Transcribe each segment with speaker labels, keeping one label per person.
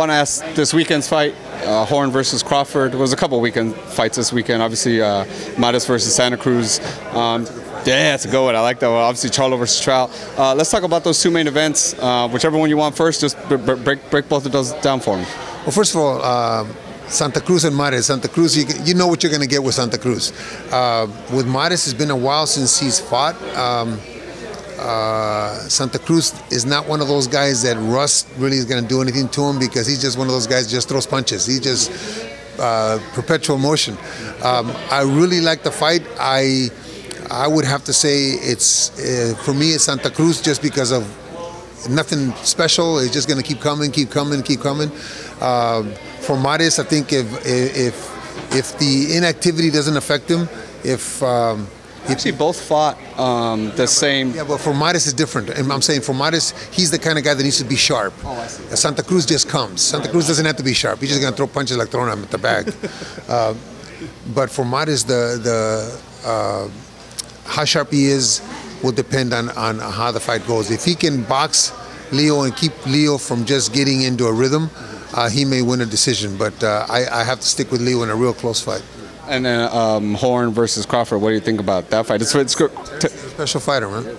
Speaker 1: I want to ask this weekend's fight, Horn versus Craford. There was a couple weekend fights this weekend. Obviously, Mares versus Santa Cruz. Yeah, it's a good one. I like that one. Obviously, Charlo versus Trout. Let's talk about those two main events. Whichever one you want first, just break both of those down for me.
Speaker 2: Well, first of all, Santa Cruz and Mares. Santa Cruz, you know what you're going to get with Santa Cruz. With Mares, it's been a while since he's fought. Santa Cruz is not one of those guys that Russ really is going to do anything to him, because he's just one of those guys that just throws punches. He just perpetual motion. I really like the fight. I would have to say it's for me it's Santa Cruz, just because of nothing special. It's just going to keep coming. For Mares, I think if the inactivity doesn't affect him,
Speaker 1: Actually, both fought the same.
Speaker 2: Yeah, but for Mares is different. And I'm saying for Mares, he's the kind of guy that needs to be sharp.
Speaker 1: Oh, I see.
Speaker 2: Santa Cruz just comes. Santa Cruz doesn't have to be sharp. He's just going to throw punches like throwing them at the bag. But for Mares, how sharp he is will depend on how the fight goes. If he can box Leo and keep Leo from just getting into a rhythm, he may win a decision. But I have to stick with Leo in a real close fight.
Speaker 1: And then Horn versus Craford. What do you think about that fight?
Speaker 2: Terrence is a special fighter, man.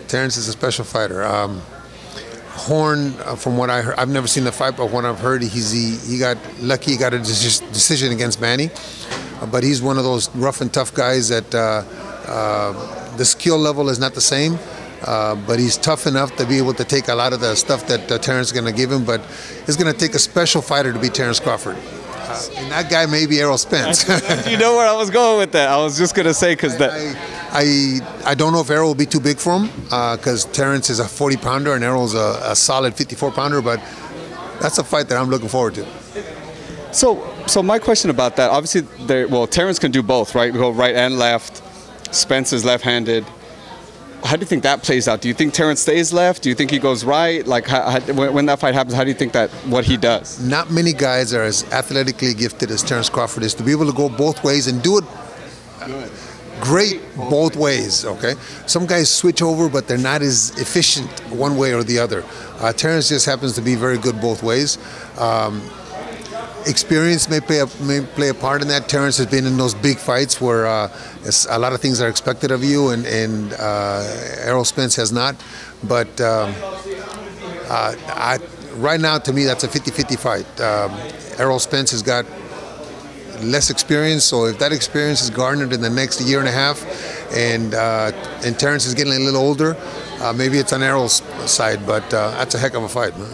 Speaker 2: Terrence is a special fighter. Horn, from what I heard, I've never seen the fight, but what I've heard, he got lucky. He got a decision against Manny, but he's one of those rough and tough guys that the skill level is not the same. But he's tough enough to be able to take a lot of the stuff that Terrence is going to give him. But it's going to take a special fighter to beat Terrence Craford. And that guy may be Errol Spence.
Speaker 1: You know where I was going with that? I was just going to say, because that.
Speaker 2: I don't know if Errol will be too big for him, because Terrence is a 40-pounder and Errol's a solid 54-pounder. But that's a fight that I'm looking forward to.
Speaker 1: So my question about that, obviously, Terrence can do both, right? Go right and left. Spence is left-handed. How do you think that plays out? Do you think Terrence stays left? Do you think he goes right? Like, when that fight happens, how do you think that what he does?
Speaker 2: Not many guys are as athletically gifted as Terrence Craford is, to be able to go both ways and do it great both ways, okay? Some guys switch over, but they're not as efficient one way or the other. Terrence just happens to be very good both ways. Experience may play a part in that. Terrence has been in those big fights where a lot of things are expected of you, and Errol Spence has not. But right now, to me, that's a 50-50 fight. Errol Spence has got less experience, so if that experience is garnered in the next year and a half, and Terrence is getting a little older, maybe it's on Errol's side, but that's a heck of a fight, man.